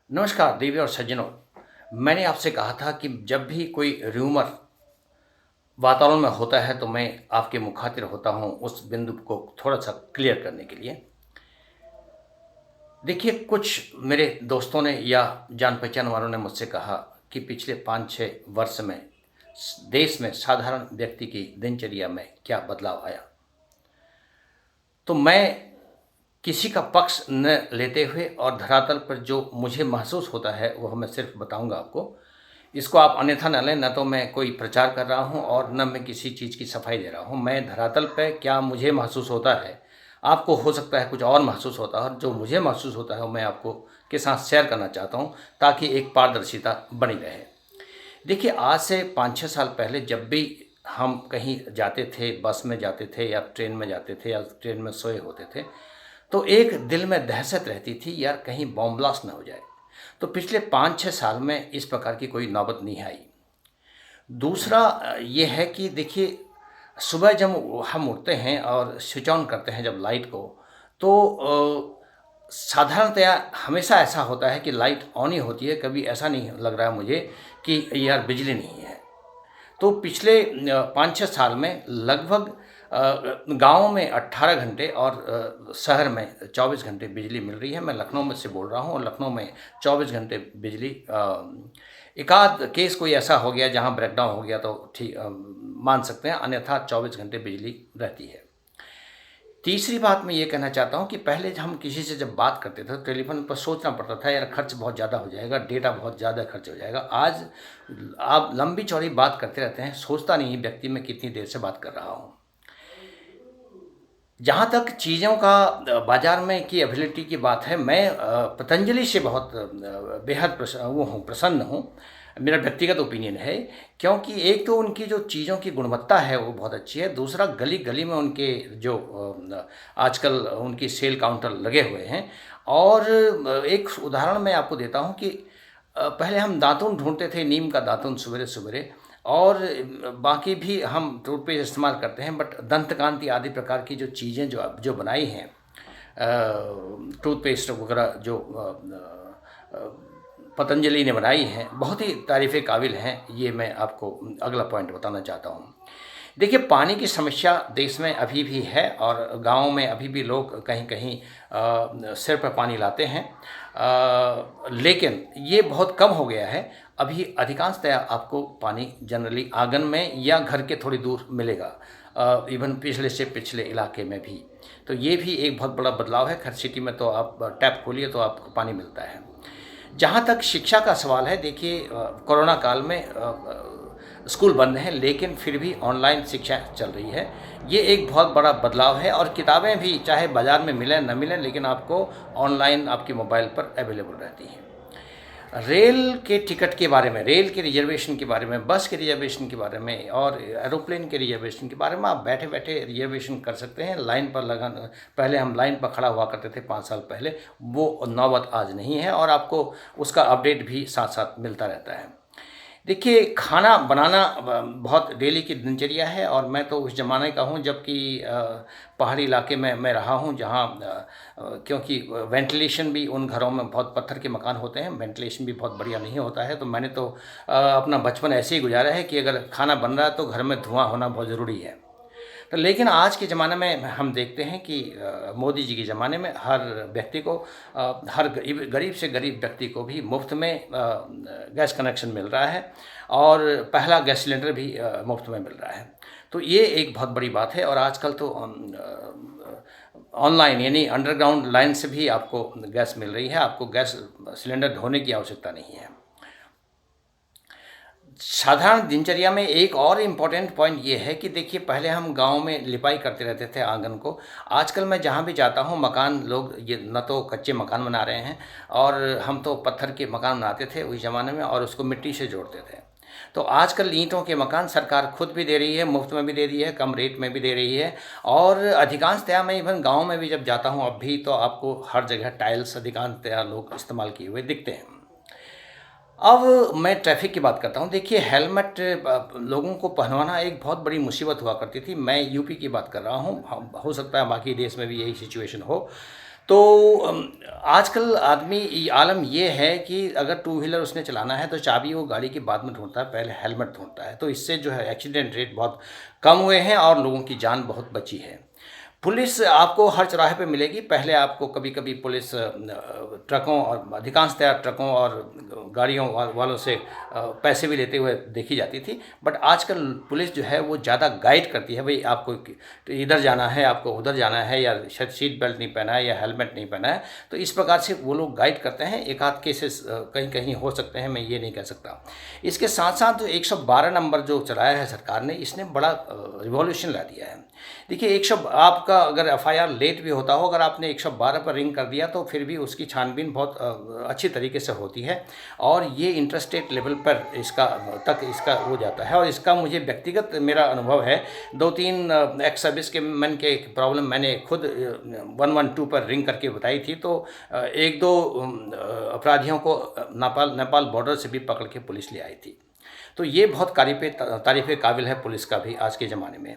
नमस्कार देवी और सज्जनों। मैंने आपसे कहा था कि जब भी कोई र्यूमर वातावरण में होता है तो मैं आपके मुखातिब होता हूँ उस बिंदु को थोड़ा सा क्लियर करने के लिए। देखिए, कुछ मेरे दोस्तों ने या जान पहचान वालों ने मुझसे कहा कि पिछले 5-6 वर्ष में देश में साधारण व्यक्ति की दिनचर्या में क्या बदलाव आया। तो मैं किसी का पक्ष न लेते हुए और धरातल पर जो मुझे महसूस होता है वह मैं सिर्फ बताऊंगा आपको। इसको आप अन्यथा न लें, न तो मैं कोई प्रचार कर रहा हूं और न मैं किसी चीज़ की सफाई दे रहा हूं। मैं धरातल पे क्या मुझे महसूस होता है, आपको हो सकता है कुछ और महसूस होता है, और जो मुझे महसूस होता है वो मैं आपको के साथ शेयर करना चाहता हूं ताकि एक पारदर्शिता बनी रहे। देखिए, आज से 5-6 साल पहले जब भी हम कहीं जाते थे, बस में जाते थे या ट्रेन में जाते थे या ट्रेन में सोए होते थे, तो एक दिल में दहशत रहती थी, यार कहीं बॉम्ब ब्लास्ट ना हो जाए। तो पिछले 5-6 साल में इस प्रकार की कोई नौबत नहीं आई। दूसरा ये है कि देखिए, सुबह जब हम उठते हैं और स्विच ऑन करते हैं जब लाइट को, तो साधारणतया हमेशा ऐसा होता है कि लाइट ऑन ही होती है। कभी ऐसा नहीं लग रहा है मुझे कि यार बिजली नहीं है। तो पिछले 5-6 साल में लगभग गाँव में 18 घंटे और शहर में 24 घंटे बिजली मिल रही है। मैं लखनऊ में से बोल रहा हूँ और लखनऊ में 24 घंटे बिजली, एकाध केस कोई ऐसा हो गया जहाँ ब्रेकडाउन हो गया तो ठीक मान सकते हैं, अन्यथा 24 घंटे बिजली रहती है। तीसरी बात मैं ये कहना चाहता हूँ कि पहले हम किसी से जब बात करते थे तो टेलीफोन पर सोचना पड़ता था, यार खर्च बहुत ज़्यादा हो जाएगा, डेटा बहुत ज़्यादा खर्च हो जाएगा। आज आप लंबी चौड़ी बात करते रहते हैं, सोचता नहीं व्यक्ति मैं कितनी देर से बात कर रहा हूँ। जहाँ तक चीज़ों का बाज़ार में की एबिलिटी की बात है, मैं पतंजलि से बहुत बेहद प्रसन्न हूँ। मेरा व्यक्तिगत ओपिनियन है, क्योंकि एक तो उनकी जो चीज़ों की गुणवत्ता है वो बहुत अच्छी है। दूसरा, गली-गली में उनके जो आजकल उनकी सेल काउंटर लगे हुए हैं। और एक उदाहरण मैं आपको देता हूँ कि पहले हम दातुन ढूँढते थे, नीम का दातुन सवेरे-सवेरे, और बाकी भी हम टूथपेस्ट इस्तेमाल करते हैं, बट दंतकांति आदि प्रकार की जो चीज़ें जो जो बनाई हैं, टूथपेस्ट वगैरह जो पतंजलि ने बनाई हैं, बहुत ही तारीफ़ काबिल हैं। ये मैं आपको अगला पॉइंट बताना चाहता हूँ। देखिए, पानी की समस्या देश में अभी भी है और गाँव में अभी भी लोग कहीं-कहीं सिर पर पानी लाते हैं। लेकिन ये बहुत कम हो गया है। अभी अधिकांशतः आपको पानी जनरली आंगन में या घर के थोड़ी दूर मिलेगा, इवन पिछले से पिछले इलाके में भी। तो ये भी एक बहुत बड़ा बदलाव है। खैर, सिटी में तो आप टैप खोलिए तो आपको पानी मिलता है। जहाँ तक शिक्षा का सवाल है, देखिए कोरोना काल में स्कूल बंद हैं, लेकिन फिर भी ऑनलाइन शिक्षा चल रही है। ये एक बहुत बड़ा बदलाव है, और किताबें भी चाहे बाज़ार में मिलें न मिलें, लेकिन आपको ऑनलाइन आपके मोबाइल पर अवेलेबल रहती हैं। रेल के टिकट के बारे में, रेल के रिजर्वेशन के बारे में, बस के रिजर्वेशन के बारे में और एरोप्लेन के रिजर्वेशन के बारे में आप बैठे-बैठे रिजर्वेशन कर सकते हैं। लाइन पर लगाना, पहले हम लाइन पर खड़ा हुआ करते थे 5 साल पहले, वो नौबत आज नहीं है, और आपको उसका अपडेट भी साथ-साथ मिलता रहता है। देखिए, खाना बनाना बहुत डेली की दिनचर्या है, और मैं तो उस ज़माने का हूँ जबकि पहाड़ी इलाके में मैं रहा हूँ, जहाँ क्योंकि वेंटिलेशन भी उन घरों में, बहुत पत्थर के मकान होते हैं, वेंटिलेशन भी बहुत बढ़िया नहीं होता है। तो मैंने तो अपना बचपन ऐसे ही गुजारा है कि अगर खाना बन रहा है तो घर में धुआँ होना बहुत ज़रूरी है। तो लेकिन आज के ज़माने में हम देखते हैं कि मोदी जी के ज़माने में हर व्यक्ति को, हर गरीब से गरीब व्यक्ति को भी मुफ्त में गैस कनेक्शन मिल रहा है, और पहला गैस सिलेंडर भी मुफ्त में मिल रहा है। तो ये एक बहुत बड़ी बात है। और आजकल तो ऑनलाइन यानी अंडरग्राउंड लाइन से भी आपको गैस मिल रही है, आपको गैस सिलेंडर ढोने की आवश्यकता नहीं है। साधारण दिनचर्या में एक और इम्पॉर्टेंट पॉइंट ये है कि देखिए, पहले हम गांव में लिपाई करते रहते थे आंगन को। आजकल मैं जहाँ भी जाता हूँ, मकान लोग ये न तो कच्चे मकान बना रहे हैं, और हम तो पत्थर के मकान बनाते थे उस ज़माने में, और उसको मिट्टी से जोड़ते थे। तो आजकल ईंटों के मकान सरकार खुद भी दे रही है, मुफ्त में भी दे रही है, कम रेट में भी दे रही है। और अधिकांशतः मैं इवन गाँव में भी जब जाता हूँ अब भी, तो आपको हर जगह टाइल्स अधिकांशतः लोग इस्तेमाल किए हुए दिखते हैं। अब मैं ट्रैफ़िक की बात करता हूँ। देखिए, हेलमेट लोगों को पहनवाना एक बहुत बड़ी मुसीबत हुआ करती थी। मैं यूपी की बात कर रहा हूँ, हो सकता है बाकी देश में भी यही सिचुएशन हो। तो आजकल आदमी आलम ये है कि अगर टू व्हीलर उसने चलाना है तो चाबी वो गाड़ी के बाद में ढूँढता है, पहले हेलमेट ढूँढता है। तो इससे जो है एक्सीडेंट रेट बहुत कम हुए हैं और लोगों की जान बहुत बची है। पुलिस आपको हर चौराहे पे मिलेगी। पहले आपको कभी-कभी पुलिस ट्रकों और अधिकांशतः ट्रकों और गाड़ियों वालों से पैसे भी लेते हुए देखी जाती थी। बट आजकल पुलिस जो है वो ज़्यादा गाइड करती है, भई आपको तो इधर जाना है, आपको उधर जाना है, या शायद सीट बेल्ट नहीं पहना है या हेलमेट नहीं पहना है। तो इस प्रकार से वो लोग गाइड करते हैं। एक आध केसेस कहीं-कहीं हो सकते हैं, मैं ये नहीं कह सकता। इसके साथ-साथ जो 112 नंबर जो चलाया है सरकार ने, इसने बड़ा रिवॉल्यूशन ला दिया है। देखिए, आपका अगर एफआईआर लेट भी होता हो, अगर आपने 112 पर रिंग कर दिया तो फिर भी उसकी छानबीन बहुत अच्छी तरीके से होती है और ये इंटरस्टेट लेवल पर इसका हो जाता है। और इसका मुझे व्यक्तिगत मेरा अनुभव है। 2-3 एक्स सर्विस के मैन के प्रॉब्लम मैंने खुद 112 पर रिंग करके बताई थी। तो 1-2 अपराधियों को नेपाल बॉर्डर से भी पकड़ के पुलिस ले आई थी। तो ये बहुत तारीफ़ काबिल है पुलिस का भी आज के ज़माने में।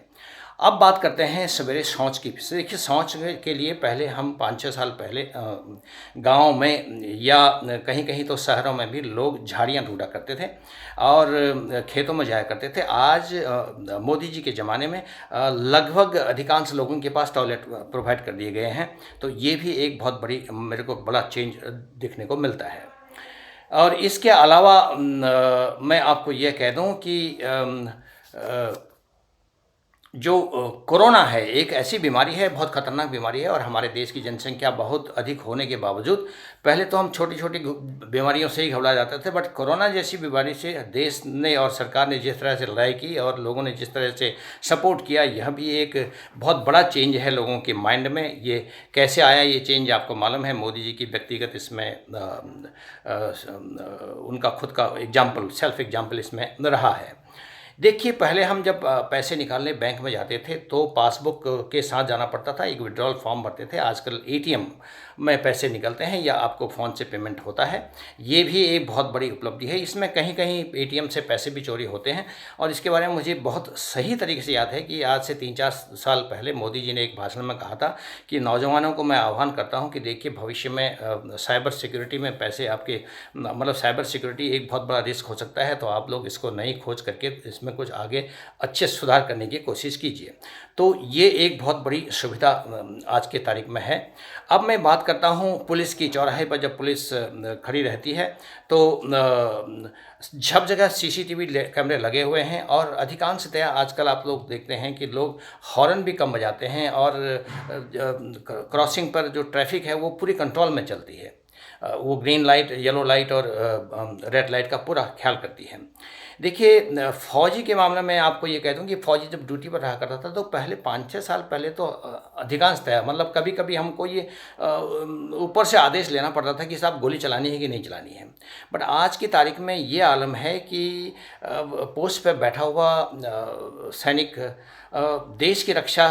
अब बात करते हैं सवेरे शौच की। देखिए, शौच के लिए पहले हम 5-6 साल पहले गाँव में या कहीं-कहीं तो शहरों में भी लोग झाड़ियाँ ढूँढा करते थे और खेतों में जाया करते थे। आज मोदी जी के ज़माने में लगभग अधिकांश लोगों के पास टॉयलेट प्रोवाइड कर दिए गए हैं। तो ये भी एक बहुत बड़ी मेरे को बड़ा चेंज देखने को मिलता है। और इसके अलावा मैं आपको ये कह दूँ कि जो कोरोना है, एक ऐसी बीमारी है, बहुत ख़तरनाक बीमारी है और हमारे देश की जनसंख्या बहुत अधिक होने के बावजूद पहले तो हम छोटी-छोटी बीमारियों से ही घबरा जाते थे। बट कोरोना जैसी बीमारी से देश ने और सरकार ने जिस तरह से लड़ाई की और लोगों ने जिस तरह से सपोर्ट किया, यह भी एक बहुत बड़ा चेंज है लोगों के माइंड में। ये कैसे आया ये चेंज आपको मालूम है। मोदी जी की व्यक्तिगत इसमें उनका खुद का सेल्फ एग्ज़ाम्पल इसमें रहा है। देखिए, पहले हम जब पैसे निकालने बैंक में जाते थे तो पासबुक के साथ जाना पड़ता था, एक विड्रॉल फॉर्म भरते थे। आजकल एटीएम में पैसे निकलते हैं या आपको फ़ोन से पेमेंट होता है। ये भी एक बहुत बड़ी उपलब्धि है। इसमें कहीं-कहीं एटीएम से पैसे भी चोरी होते हैं और इसके बारे में मुझे बहुत सही तरीके से याद है कि आज से 3-4 साल पहले मोदी जी ने एक भाषण में कहा था कि नौजवानों को मैं आह्वान करता हूँ कि देखिए, भविष्य में साइबर सिक्योरिटी में पैसे आपके मतलब साइबर सिक्योरिटी एक बहुत बड़ा रिस्क हो सकता है। तो आप लोग इसको नई खोज करके इसमें कुछ आगे अच्छे सुधार करने की कोशिश कीजिए। तो ये एक बहुत बड़ी सुविधा आज के तारीख में है। अब मैं बात करता हूँ पुलिस की। चौराहे पर जब पुलिस खड़ी रहती है तो सब जगह सीसीटीवी कैमरे लगे हुए हैं और अधिकांशतः आजकल आप लोग देखते हैं कि लोग हॉर्न भी कम बजाते हैं और क्रॉसिंग पर जो ट्रैफिक है वो पूरी कंट्रोल में चलती है। वो ग्रीन लाइट, येलो लाइट और रेड लाइट का पूरा ख्याल करती है। देखिए, फ़ौजी के मामले में आपको ये कह दूँ कि फ़ौजी जब ड्यूटी पर रहा करता था तो पहले 5-6 साल पहले तो अधिकांशतः मतलब कभी-कभी हमको ये ऊपर से आदेश लेना पड़ता था कि साहब गोली चलानी है कि नहीं चलानी है। बट आज की तारीख में ये आलम है कि पोस्ट पे बैठा हुआ सैनिक देश की रक्षा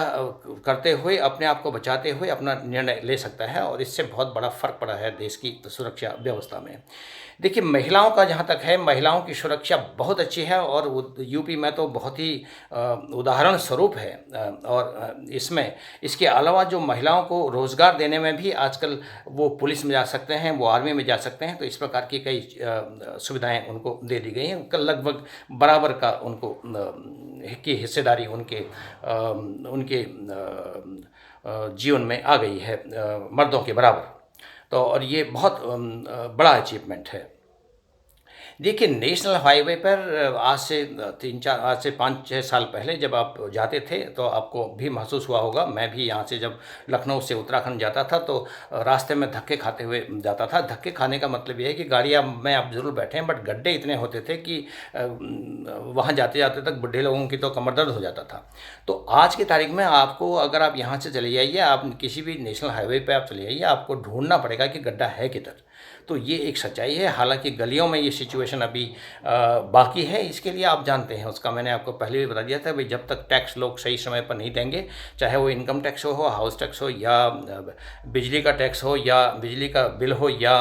करते हुए, अपने आप को बचाते हुए अपना निर्णय ले सकता है और इससे बहुत बड़ा फ़र्क पड़ा है देश की सुरक्षा व्यवस्था में। देखिए, महिलाओं का जहाँ तक है, महिलाओं की सुरक्षा बहुत अच्छी है और यूपी में तो बहुत ही उदाहरण स्वरूप है। और इसमें इसके अलावा जो महिलाओं को रोज़गार देने में भी आजकल वो पुलिस में जा सकते हैं, वो आर्मी में जा सकते हैं। तो इस प्रकार की कई सुविधाएं उनको दे दी गई हैं। लगभग बराबर का उनको की हिस्सेदारी उनके जीवन में आ गई है, मर्दों के बराबर। तो और ये बहुत बड़ा अचीवमेंट है। देखिए, नेशनल हाईवे पर आज से 5-6 साल पहले जब आप जाते थे तो आपको भी महसूस हुआ होगा। मैं भी यहाँ से जब लखनऊ से उत्तराखंड जाता था तो रास्ते में धक्के खाते हुए जाता था। धक्के खाने का मतलब ये है कि गाड़ियाँ में आप ज़रूर बैठें बट गड्ढे इतने होते थे कि वहाँ जाते-जाते तक बुढ़े लोगों की तो कमर दर्द हो जाता था। तो आज की तारीख में आपको, अगर आप यहाँ से चले जाइए, आप किसी भी नेशनल हाईवे पे आप चले जाइए, आपको ढूँढना पड़ेगा कि गड्ढा है किधर। तो ये एक सच्चाई है। हालाँकि गलियों में ये सिचुएशन अभी बाकी है। इसके लिए आप जानते हैं, उसका मैंने आपको पहले भी बता दिया था, भाई जब तक टैक्स लोग सही समय पर नहीं देंगे, चाहे वो इनकम टैक्स हो, हाउस टैक्स हो या बिजली का टैक्स हो या बिजली का बिल हो या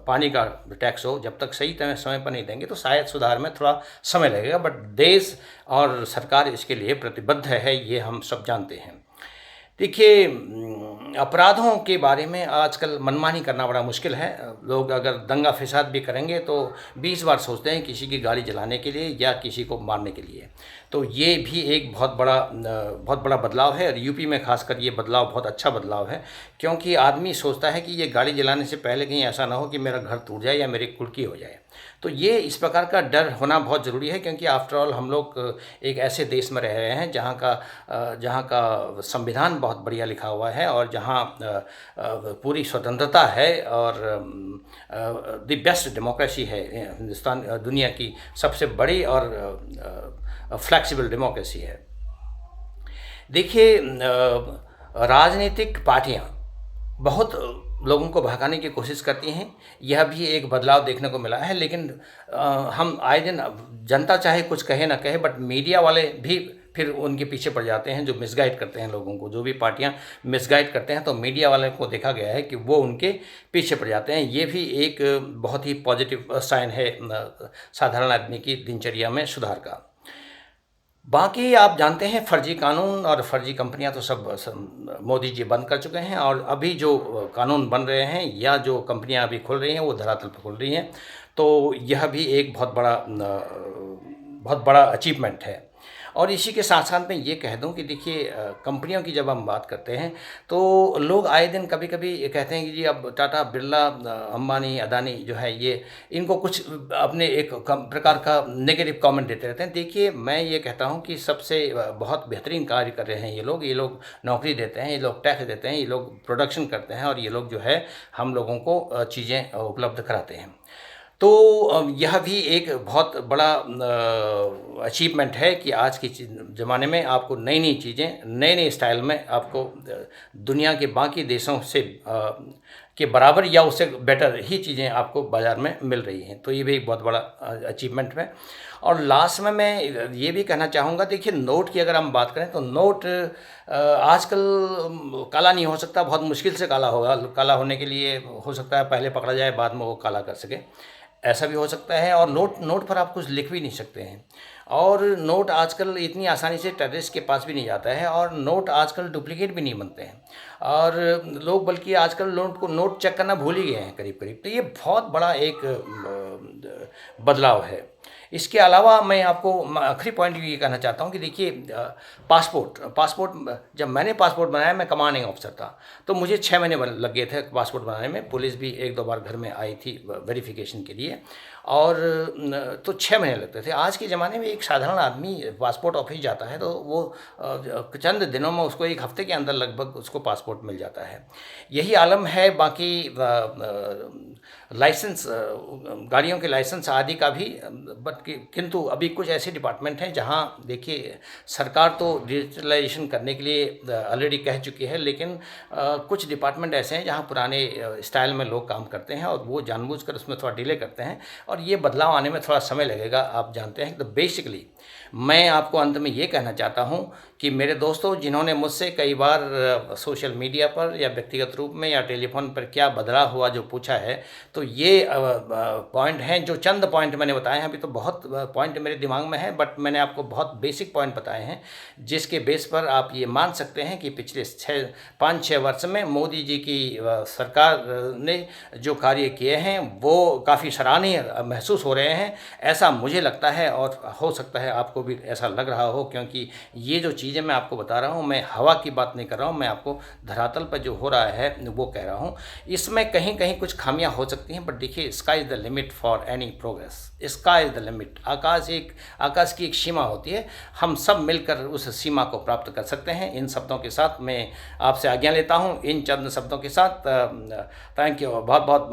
पानी का टैक्स हो, जब तक सही समय पर नहीं देंगे तो शायद सुधार में थोड़ा समय लगेगा। बट देश और सरकार इसके लिए प्रतिबद्ध है, ये हम सब जानते हैं। देखिए, अपराधों के बारे में आजकल मनमानी करना बड़ा मुश्किल है। लोग अगर दंगा फ़साद भी करेंगे तो 20 बार सोचते हैं किसी की गाड़ी जलाने के लिए या किसी को मारने के लिए। तो ये भी एक बहुत बड़ा बदलाव है और यूपी में ख़ासकर ये बदलाव बहुत अच्छा बदलाव है, क्योंकि आदमी सोचता है कि ये गाड़ी जलाने से पहले कहीं ऐसा ना हो कि मेरा घर टूट जाए या मेरी कुर्की हो जाए। तो ये इस प्रकार का डर होना बहुत ज़रूरी है, क्योंकि आफ्टर ऑल हम लोग एक ऐसे देश में रह रहे हैं जहाँ का संविधान बहुत बढ़िया लिखा हुआ है और जहाँ पूरी स्वतंत्रता है और द बेस्ट डेमोक्रेसी है। हिंदुस्तान दुनिया की सबसे बड़ी और फ्लेक्सिबल डेमोक्रेसी है। देखिए, राजनीतिक पार्टियाँ बहुत लोगों को भड़काने की कोशिश करती हैं, यह भी एक बदलाव देखने को मिला है। लेकिन हम आए दिन जनता चाहे कुछ कहे ना कहे, बट मीडिया वाले भी फिर उनके पीछे पड़ जाते हैं, जो मिसगाइड करते हैं लोगों को। जो भी पार्टियां मिसगाइड करते हैं तो मीडिया वाले को देखा गया है कि वो उनके पीछे पड़ जाते हैं। ये भी एक बहुत ही पॉजिटिव साइन है साधारण आदमी की दिनचर्या में सुधार का। बाकी आप जानते हैं फर्जी कानून और फर्जी कंपनियां तो सब मोदी जी बंद कर चुके हैं, और अभी जो कानून बन रहे हैं या जो कंपनियां अभी खुल रही हैं वो धरातल पर खुल रही हैं। तो यह भी एक बहुत बड़ा अचीवमेंट है। और इसी के साथ साथ मैं ये कह दूं कि देखिए, कंपनियों की जब हम बात करते हैं तो लोग आए दिन कभी कभी ये कहते हैं कि जी अब टाटा, बिरला, अंबानी, अदानी जो है ये इनको कुछ अपने एक प्रकार का नेगेटिव कमेंट देते रहते हैं। देखिए, मैं ये कहता हूँ कि सबसे बहुत बेहतरीन कार्य कर रहे हैं ये लोग नौकरी देते हैं, ये लोग टैक्स देते हैं, ये लोग प्रोडक्शन करते हैं और ये लोग जो है हम लोगों को चीज़ें उपलब्ध कराते हैं। तो यह भी एक बहुत बड़ा अचीवमेंट है कि आज के ज़माने में आपको नई नई चीज़ें नए नए स्टाइल में आपको दुनिया के बाकी देशों से के बराबर या उससे बेटर ही चीज़ें आपको बाज़ार में मिल रही हैं। तो ये भी एक बहुत बड़ा अचीवमेंट है। और लास्ट में मैं ये भी कहना चाहूँगा, देखिए नोट की अगर हम बात करें तो नोट आजकल काला नहीं हो सकता, बहुत मुश्किल से काला होगा। काला होने के लिए हो सकता है पहले पकड़ा जाए, बाद में वो काला कर सके, ऐसा भी हो सकता है। और नोट पर आप कुछ लिख भी नहीं सकते हैं। और नोट आजकल इतनी आसानी से टेररिस्ट के पास भी नहीं जाता है, और नोट आजकल डुप्लीकेट भी नहीं बनते हैं, और लोग बल्कि आजकल नोट चेक करना भूल ही गए हैं करीब करीब। तो ये बहुत बड़ा एक बदलाव है। इसके अलावा मैं आपको आखिरी पॉइंट ये कहना चाहता हूँ कि देखिए, पासपोर्ट जब मैंने पासपोर्ट बनाया, मैं कमांडिंग ऑफिसर था, तो मुझे 6 महीने लग गए थे पासपोर्ट बनाने में। पुलिस भी 1-2 बार घर में आई थी वेरिफिकेशन के लिए, और तो 6 महीने लगते थे। आज के ज़माने में एक साधारण आदमी पासपोर्ट ऑफिस जाता है तो वो चंद दिनों में उसको, 1 हफ्ते के अंदर लगभग उसको पासपोर्ट मिल जाता है। यही आलम है। बाकी लाइसेंस, गाड़ियों के लाइसेंस आदि का भी, किंतु अभी कुछ ऐसे डिपार्टमेंट हैं जहां देखिए सरकार तो डिजिटलाइजेशन करने के लिए ऑलरेडी कह चुकी है, लेकिन कुछ डिपार्टमेंट ऐसे हैं जहां पुराने स्टाइल में लोग काम करते हैं और वो जानबूझकर उसमें थोड़ा डिले करते हैं, और ये बदलाव आने में थोड़ा समय लगेगा, आप जानते हैं। तो बेसिकली मैं आपको अंत में ये कहना चाहता हूँ कि मेरे दोस्तों, जिन्होंने मुझसे कई बार सोशल मीडिया पर या व्यक्तिगत रूप में या टेलीफोन पर क्या बदलाव हुआ जो पूछा है, तो ये पॉइंट हैं, जो चंद पॉइंट मैंने बताए हैं। अभी तो बहुत पॉइंट मेरे दिमाग में है, बट मैंने आपको बहुत बेसिक पॉइंट बताए हैं, जिसके बेस पर आप ये मान सकते हैं कि पिछले 5-6 वर्ष में मोदी जी की सरकार ने जो कार्य किए हैं वो काफ़ी सराहनीय महसूस हो रहे हैं, ऐसा मुझे लगता है। और हो सकता है आपको भी ऐसा लग रहा हो, क्योंकि ये जो चीज़ें मैं आपको बता रहा हूँ, मैं हवा की बात नहीं कर रहा हूँ, मैं आपको धरातल पर जो हो रहा है वो कह रहा हूँ। इसमें कहीं कहीं कुछ खामियां हो सकती हैं, बट देखिए, sky is the limit for any progress. Sky is the limit. आकाश की एक सीमा होती है, हम सब मिलकर उस सीमा को प्राप्त कर सकते हैं। इन शब्दों के साथ मैं आपसे आज्ञा लेता हूँ। इन चंद शब्दों के साथ थैंक यू, बहुत बहुत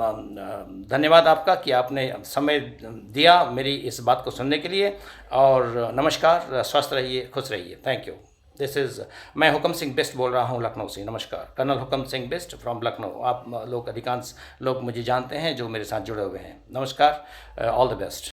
धन्यवाद आपका कि आपने समय दिया मेरी इस बात को सुनने के लिए। और नमस्कार, स्वस्थ रहिए, खुश रहिए। Thank you. मैं हुकम सिंह बेस्ट बोल रहा हूँ लखनऊ से। नमस्कार, कर्नल हुकम सिंह बेस्ट फ्रॉम लखनऊ। आप लोग, अधिकांश लोग मुझे जानते हैं जो मेरे साथ जुड़े हुए हैं। नमस्कार, ऑल द बेस्ट।